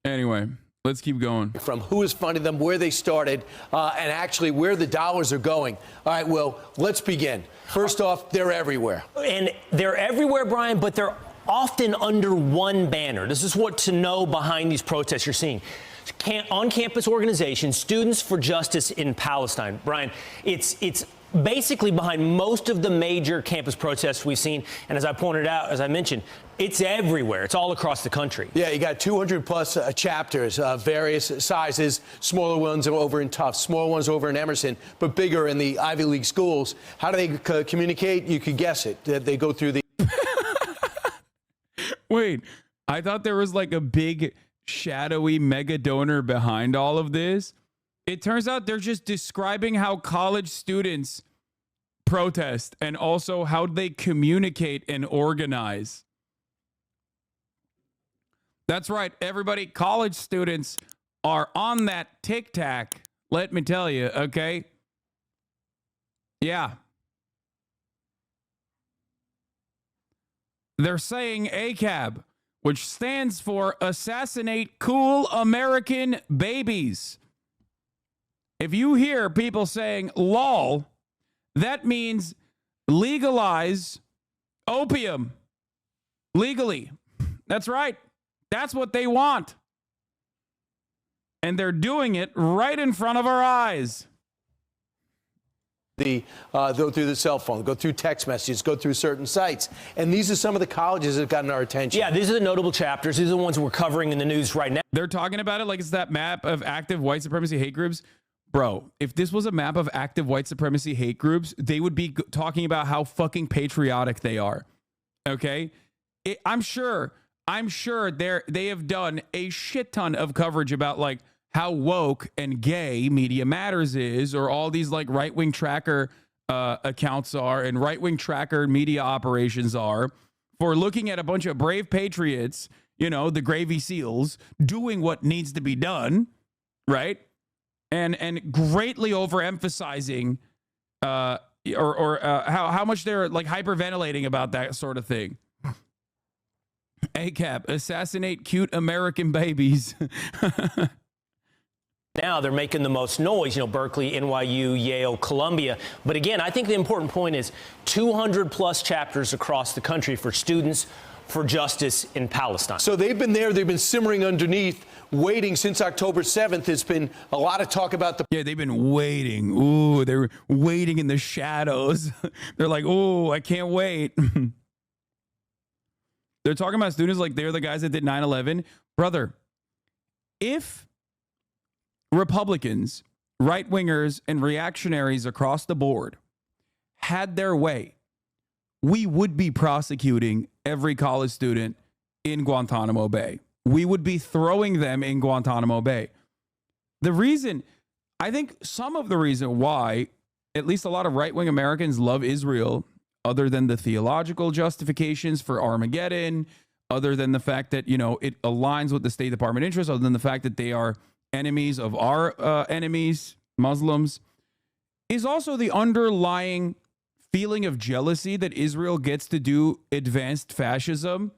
Anyway, let's keep going. From who is funding them, where they started, and actually where the dollars are going. All right, well, let's begin. First off, they're everywhere. And they're everywhere, Brian, but they're often under one banner. This is what to know behind these protests you're seeing. On-campus organization, Students for Justice in Palestine. Brian, it's basically behind most of the major campus protests we've seen. And as I pointed out, as I mentioned, it's everywhere. It's all across the country. Yeah, you got 200 plus chapters, various sizes, smaller ones over in Tufts, smaller ones over in Emerson, but bigger in the Ivy League schools. How do they communicate? You could guess it. They go through the... Wait, I thought there was like a big shadowy mega donor behind all of this. It turns out they're just describing how college students protest and also how they communicate and organize. That's right, everybody. College students are on that tic-tac. Let me tell you, okay? Yeah. They're saying ACAB, which stands for Assassinate Cool American Babies. If you hear people saying lol, that means legalize opium legally. That's right. That's what they want. And they're doing it right in front of our eyes. Go through the cell phone, go through text messages, go through certain sites. And these are some of the colleges that have gotten our attention. Yeah, these are the notable chapters. These are the ones we're covering in the news right now. They're talking about it like it's that map of active white supremacy hate groups. Bro, if this was a map of active white supremacy hate groups, they would be talking about how fucking patriotic they are. Okay? I'm sure they have done a shit ton of coverage about like how woke and gay Media Matters is, or all these like right-wing tracker accounts are, and right-wing tracker media operations are, for looking at a bunch of brave patriots, you know, the Gravy Seals, doing what needs to be done, right? And greatly overemphasizing how much they're like hyperventilating about that sort of thing. ACAB, assassinate cute American babies. Now they're making the most noise, you know, Berkeley, NYU, Yale, Columbia. But again, I think the important point is 200 plus chapters across the country for Students for Justice in Palestine. So they've been there. They've been simmering underneath, waiting since October 7th. There's been a lot of talk about the... Yeah, they've been waiting. Ooh, they're waiting in the shadows. They're like, oh, I can't wait. They're talking about students like they're the guys that did 9/11. Brother, if Republicans, right-wingers, and reactionaries across the board had their way, we would be prosecuting every college student in Guantanamo Bay. We would be throwing them in Guantanamo Bay. The reason, I think some of the reason why at least a lot of right-wing Americans love Israel, other than the theological justifications for Armageddon, other than the fact that, you know, it aligns with the State Department interests, other than the fact that they are enemies of our enemies, Muslims, is also the underlying feeling of jealousy that Israel gets to do advanced fascism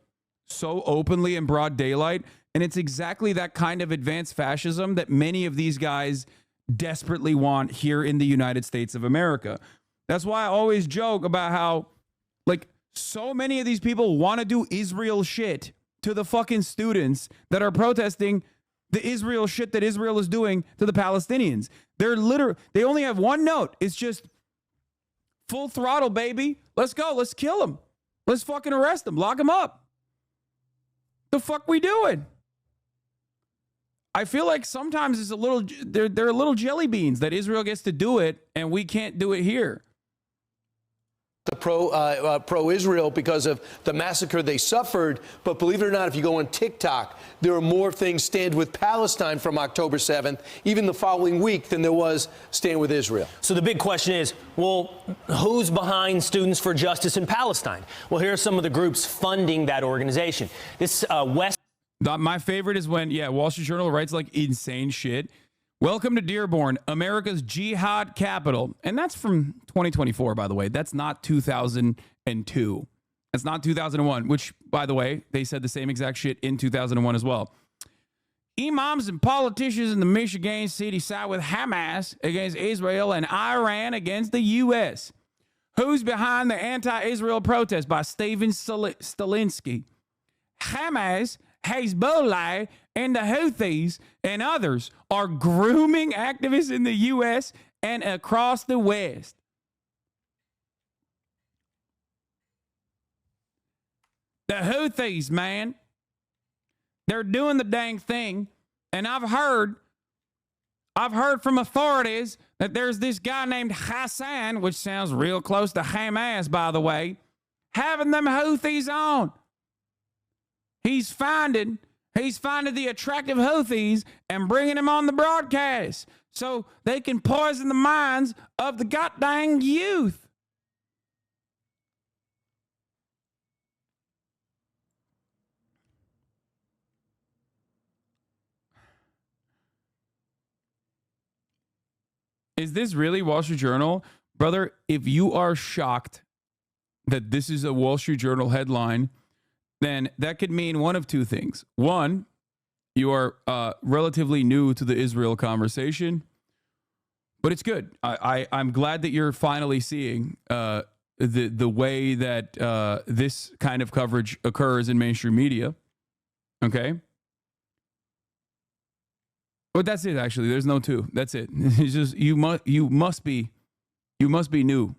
so openly in broad daylight. And it's exactly that kind of advanced fascism that many of these guys desperately want here in the United States of America. That's why I always joke about how, like, so many of these people want to do Israel shit to the fucking students that are protesting the Israel shit that Israel is doing to the Palestinians. They only have one note. It's just full throttle, baby. Let's go. Let's kill them. Let's fucking arrest them. Lock them up. The fuck we doing? I feel like sometimes it's a little, they're a little jelly beans that Israel gets to do it and we can't do it here. The pro-Israel because of the massacre they suffered. But believe it or not, if you go on TikTok, there are more things Stand With Palestine from October 7th, even the following week, than there was Stand With Israel. So the big question is, well, who's behind Students for Justice in Palestine? Well, here are some of the groups funding that organization. This My favorite is when, Wall Street Journal writes like insane shit. Welcome to Dearborn, America's jihad capital. And that's from 2024, by the way. That's not 2002. That's not 2001, which, by the way, they said the same exact shit in 2001 as well. Imams and politicians in the Michigan city side with Hamas against Israel and Iran against the U.S. Who's behind the anti-Israel protest by Steven Stalinsky? Hamas, Hezbollah, and the Houthis and others are grooming activists in the U.S. and across the West. The Houthis, man, they're doing the dang thing. And I've heard from authorities that there's this guy named Hasan, which sounds real close to Hamas, by the way, having them Houthis on. He's finding the attractive Houthis and bringing them on the broadcast so they can poison the minds of the goddamn youth. Is this really Wall Street Journal? Brother, if you are shocked that this is a Wall Street Journal headline, then that could mean one of two things. One, you are relatively new to the Israel conversation, but it's good. I'm glad that you're finally seeing the way that this kind of coverage occurs in mainstream media. Okay? But that's it, actually. There's no two. That's it. It's just you must be new.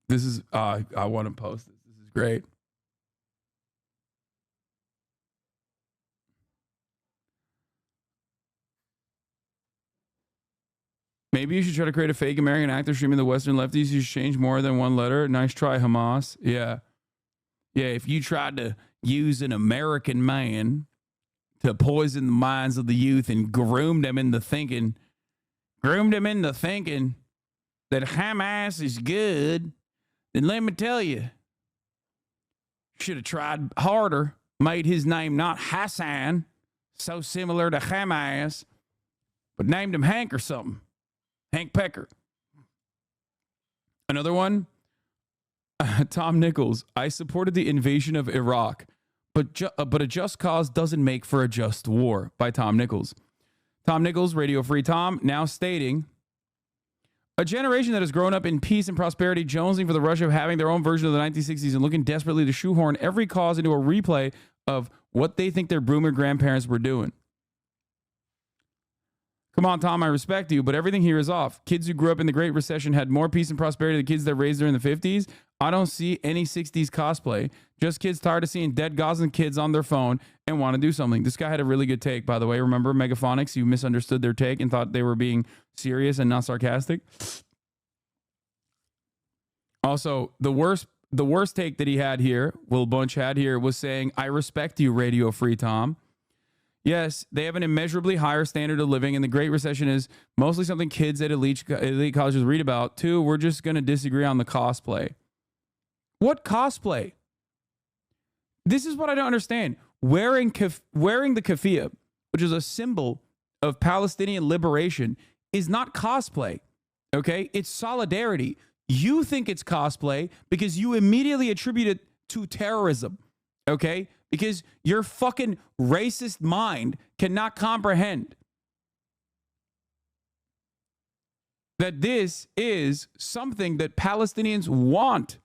This is I want to post this. This is great. Maybe you should try to create a fake American actor streaming the Western lefties. You should change more than one letter. Nice try, Hamas. Yeah. Yeah, if you tried to use an American man to poison the minds of the youth and groom them into thinking that Hamas is good, then let me tell you, should have tried harder, made his name not Hasan, so similar to Hamas, but named him Hank or something. Hank Piker. Another one. Tom Nichols, I supported the invasion of Iraq, but a just cause doesn't make for a just war, by Tom Nichols. Tom Nichols, Radio Free Tom, now stating, a generation that has grown up in peace and prosperity, jonesing for the rush of having their own version of the 1960s and looking desperately to shoehorn every cause into a replay of what they think their boomer grandparents were doing. Come on, Tom, I respect you, but everything here is off. Kids who grew up in the Great Recession had more peace and prosperity than kids that raised during the 50s. I don't see any 60s cosplay. Just kids tired of seeing dead Gazan kids on their phone and want to do something. This guy had a really good take, by the way. Remember Megaphonics? You misunderstood their take and thought they were being serious and not sarcastic. Also, the worst take that he had here, Will Bunch had here, was saying, I respect you, Radio Free Tom. Yes, they have an immeasurably higher standard of living, and the Great Recession is mostly something kids at elite colleges read about. Two, we're just going to disagree on the cosplay. What cosplay? This is what I don't understand. Wearing the keffiyeh, which is a symbol of Palestinian liberation, is not cosplay, okay? It's solidarity. You think it's cosplay because you immediately attribute it to terrorism, okay? Because your fucking racist mind cannot comprehend that this is something that Palestinians want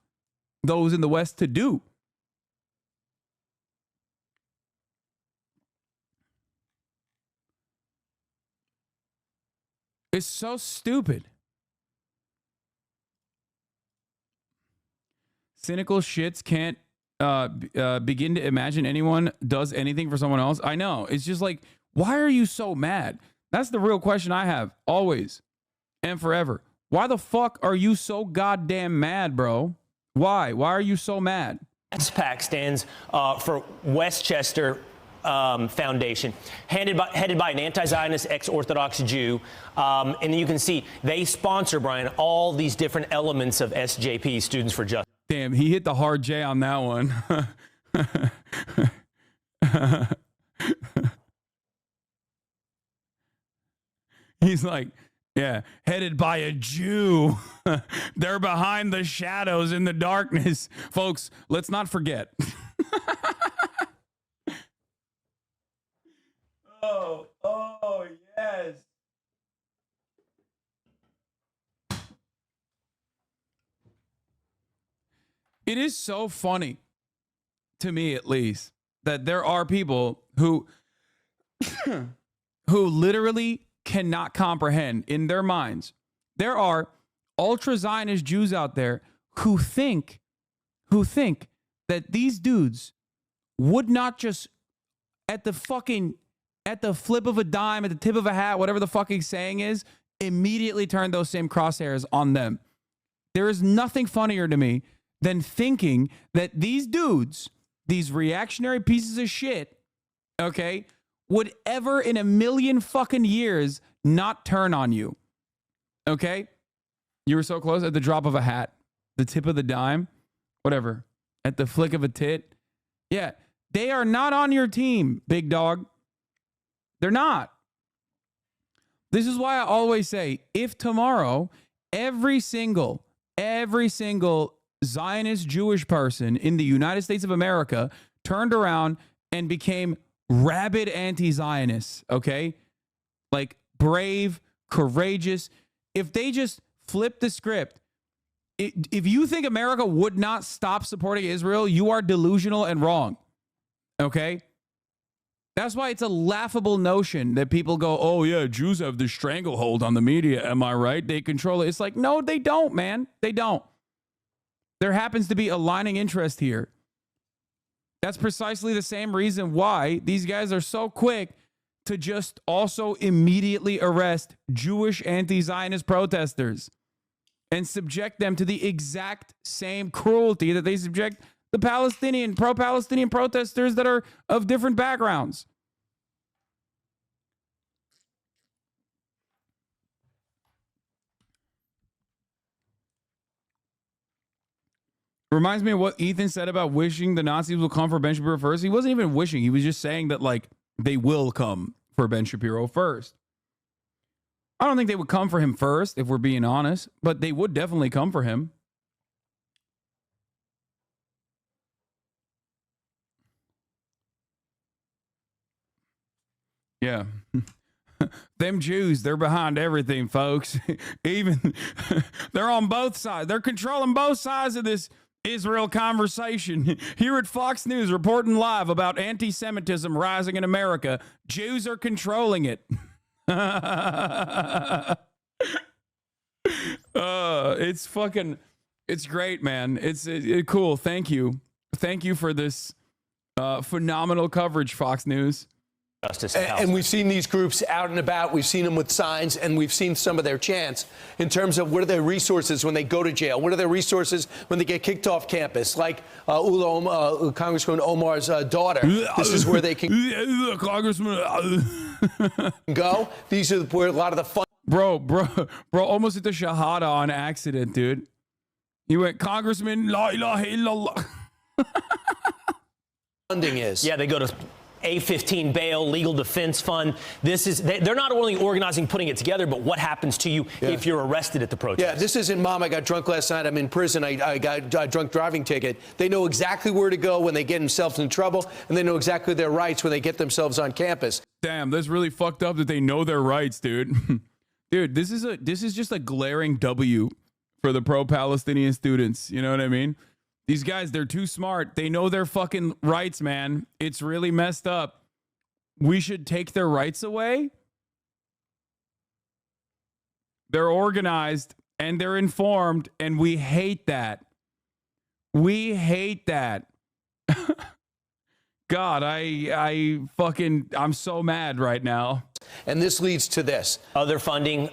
those in the West to do. It's so stupid. Cynical shits can't begin to imagine anyone does anything for someone else. I know. It's just like, why are you so mad? That's the real question I have, always and forever. Why the fuck are you so goddamn mad, bro? Why? Why are you so mad? PAC stands for Westchester Foundation, headed by an anti-Zionist ex-Orthodox Jew. And you can see they sponsor, Brian, all these different elements of SJP, Students for Justice. Damn, he hit the hard J on that one. He's like, Yeah, headed by a Jew. They're behind the shadows in the darkness. Folks, let's not forget. Oh, yes. It is so funny, to me at least, that there are people who who literally cannot comprehend in their minds. There are ultra Zionist Jews out there who think that these dudes would not just at the flip of a dime, at the tip of a hat, whatever the fucking saying is, immediately turn those same crosshairs on them. There is nothing funnier to me than thinking that these dudes, these reactionary pieces of shit, okay, would ever in a million fucking years not turn on you. Okay? You were so close at the drop of a hat, the tip of the dime, whatever, at the flick of a tit. Yeah, they are not on your team, big dog. They're not. This is why I always say, if tomorrow every single Zionist Jewish person in the United States of America turned around and became rabid anti-Zionists, okay? Like brave, courageous. If they just flip the script, if you think America would not stop supporting Israel, you are delusional and wrong, okay? That's why it's a laughable notion that people go, oh yeah, Jews have this stranglehold on the media. Am I right? They control it. It's like, no, they don't, man. They don't. There happens to be aligning interest here. That's precisely the same reason why these guys are so quick to just also immediately arrest Jewish anti-Zionist protesters and subject them to the exact same cruelty that they subject the pro-Palestinian protesters that are of different backgrounds. Reminds me of what Ethan said about wishing the Nazis will come for Ben Shapiro first. He wasn't even wishing. He was just saying that, like, they will come for Ben Shapiro first. I don't think they would come for him first, if we're being honest, but they would definitely come for him. Yeah. Them Jews, they're behind everything, folks. Even they're on both sides. They're controlling both sides of this Israel conversation. Here at Fox News, reporting live about anti-Semitism rising in America. Jews are controlling it. It's great, man. It's cool. Thank you. Thank you for this phenomenal coverage, Fox News. And we've seen these groups out and about. We've seen them with signs, and we've seen some of their chants in terms of what are their resources when they go to jail? What are their resources when they get kicked off campus? Like Congressman Omar's daughter. This is where they can go. These are where a lot of the fun. Bro, almost hit the Shahada on accident, dude. He went, Congressman, la ilaha illallah. Funding is. Yeah, they go to A-15 bail, legal defense fund. They're not only organizing, putting it together, but what happens to you if you're arrested at the protest. Yeah, this isn't, Mom, I got drunk last night, I'm in prison, I got a drunk driving ticket. They know exactly where to go when they get themselves in trouble, and they know exactly their rights when they get themselves on campus. Damn, that's really fucked up that they know their rights, dude. Dude, this is just a glaring W for the pro-Palestinian students. You know what I mean? These guys, they're too smart. They know their fucking rights, man. It's really messed up. We should take their rights away? They're organized and they're informed, and we hate that. We hate that. God, I'm so mad right now. And this leads to this. Other funding,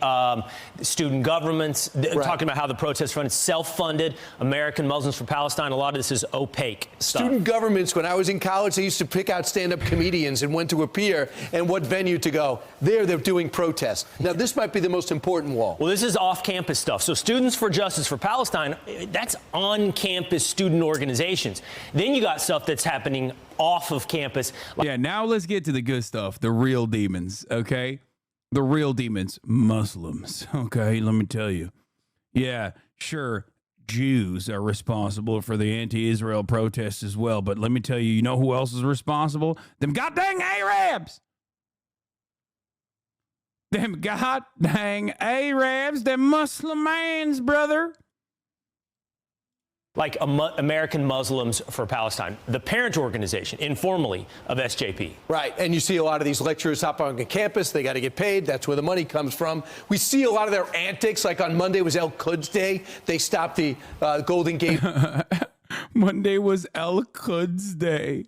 student governments, talking about how the protest fund is self-funded, American Muslims for Palestine. A lot of this is opaque stuff. Student governments, when I was in college, they used to pick out stand-up comedians and when to appear and what venue to go. They're doing protests. Now, this might be the most important wall. Well, this is off-campus stuff. So Students for Justice for Palestine, that's on-campus student organizations. Then you got stuff that's happening off of campus. Yeah, now let's get to the good stuff, the real demons, okay? The real demons, Muslims. Okay, let me tell you. Yeah, sure, Jews are responsible for the anti-Israel protests as well, but let me tell you, you know who else is responsible? Them goddamn Arabs. Them goddamn Arabs, them Muslim mans, brother. Like American Muslims for Palestine, the parent organization, informally, of SJP. Right, and you see a lot of these lecturers hop on campus. They got to get paid. That's where the money comes from. We see a lot of their antics. Like on Monday was El-Quds Day. They stopped the Golden Gate. Monday was El-Quds Day.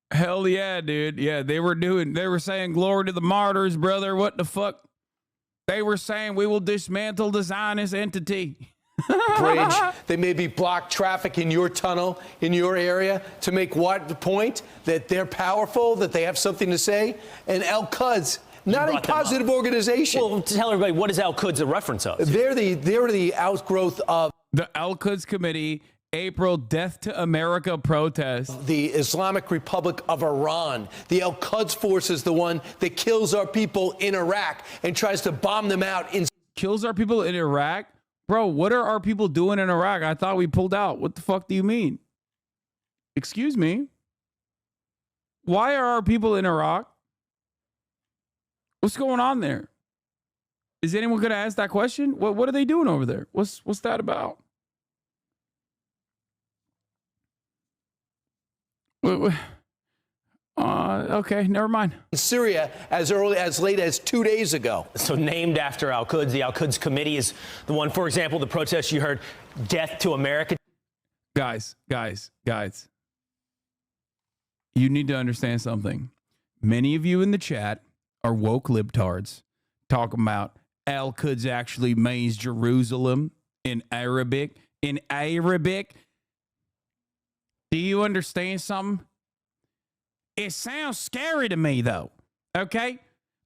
Hell yeah, dude. Yeah, they were saying glory to the martyrs, brother. What the fuck? They were saying we will dismantle the Zionist entity. Bridge. They maybe block traffic in your tunnel, in your area, to make what the point? That they're powerful, that they have something to say? And El-Quds, not a positive organization. Well, tell everybody, what is Al-Quds a reference of? They're the outgrowth of the Al-Quds Committee, April Death to America protest. The Islamic Republic of Iran. The Al-Quds force is the one that kills our people in Iraq and tries to bomb them out. Kills our people in Iraq? Bro, what are our people doing in Iraq? I thought we pulled out. What the fuck do you mean? Excuse me? Why are our people in Iraq? What's going on there? Is anyone going to ask that question? What are they doing over there? What's that about? Okay, never mind. Syria as late as 2 days ago. So named after Al-Quds, the Al-Quds Committee is the one, for example, the protest you heard, Death to America. Guys. You need to understand something. Many of you in the chat are woke libtards talking about Al-Quds actually means Jerusalem in Arabic. In Arabic. Do you understand something? It sounds scary to me, though. Okay?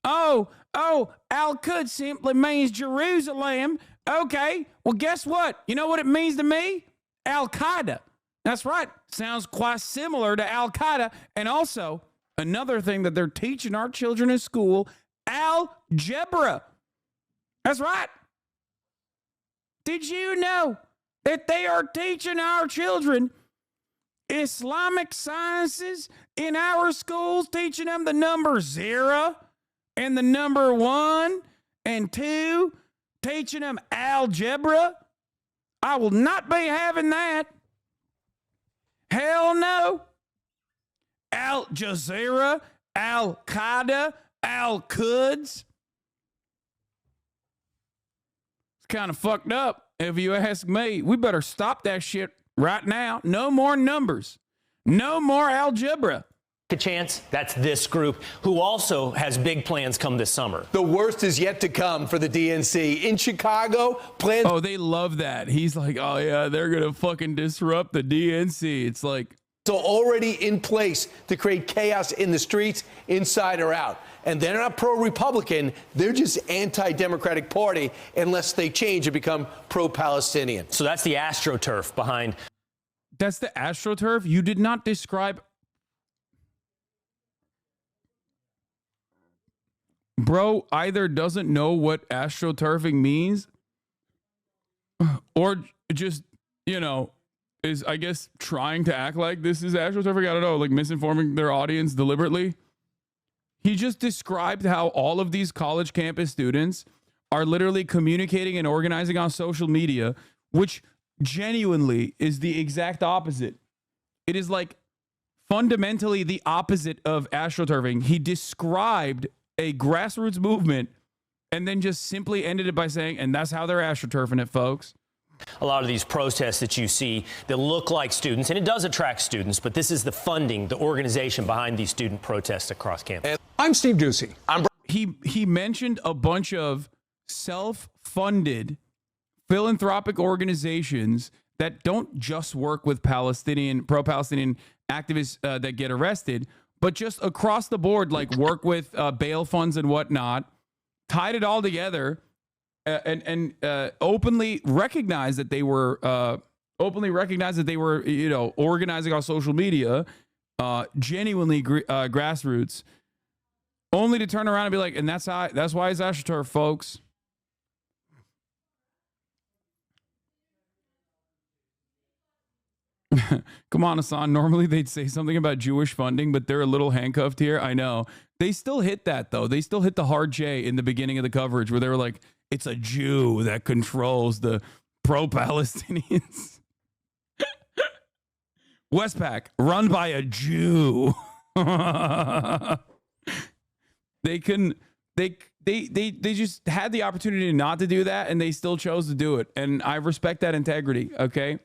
Oh, Al-Quds simply means Jerusalem. Okay. Well, guess what? You know what it means to me? Al-Qaeda. That's right. Sounds quite similar to Al-Qaeda. And also, another thing that they're teaching our children in school, algebra. That's right. Did you know that they are teaching our children Islamic sciences in our schools, teaching them the number 0 and the number 1 and 2, teaching them algebra? I will not be having that. Hell no. Al Jazeera, Al Qaeda, Al Quds. It's kind of fucked up, if you ask me. We better stop that shit right now. No more numbers. No more algebra. A chance. That's this group who also has big plans come this summer. The worst is yet to come for the DNC. In Chicago, plans. Oh, they love that. He's like, oh, yeah, they're going to fucking disrupt the DNC. It's like. So already in place to create chaos in the streets, inside or out. And they're not pro-Republican. They're just anti-Democratic Party unless they change and become pro-Palestinian. So that's the AstroTurf behind. That's the AstroTurf? You did not describe. Bro either doesn't know what astroturfing means or just, is, I guess, trying to act like this is astroturfing. I don't know, like misinforming their audience deliberately. He just described how all of these college campus students are literally communicating and organizing on social media, which genuinely is the exact opposite. It is like fundamentally the opposite of astroturfing. He described a grassroots movement and then just simply ended it by saying, and that's how they're astroturfing it, folks. A lot of these protests that you see that look like students, and it does attract students, but this is the funding, the organization behind these student protests across campus. I'm Steve Ducey. He mentioned a bunch of self-funded philanthropic organizations that don't just work with pro-Palestinian activists that get arrested, but just across the board, like work with bail funds and whatnot, tied it all together, and openly recognized that they were organizing on social media, genuinely grassroots. only to turn around and be like, and that's why it's AstroTurf, folks. Come on, Hasan. Normally they'd say something about Jewish funding, but they're a little handcuffed here. I know. They still hit that, though. They still hit the hard J in the beginning of the coverage where they were like, it's a Jew that controls the pro-Palestinians. Westpac, run by a Jew. They just had the opportunity not to do that, and they still chose to do it. And I respect that integrity, okay?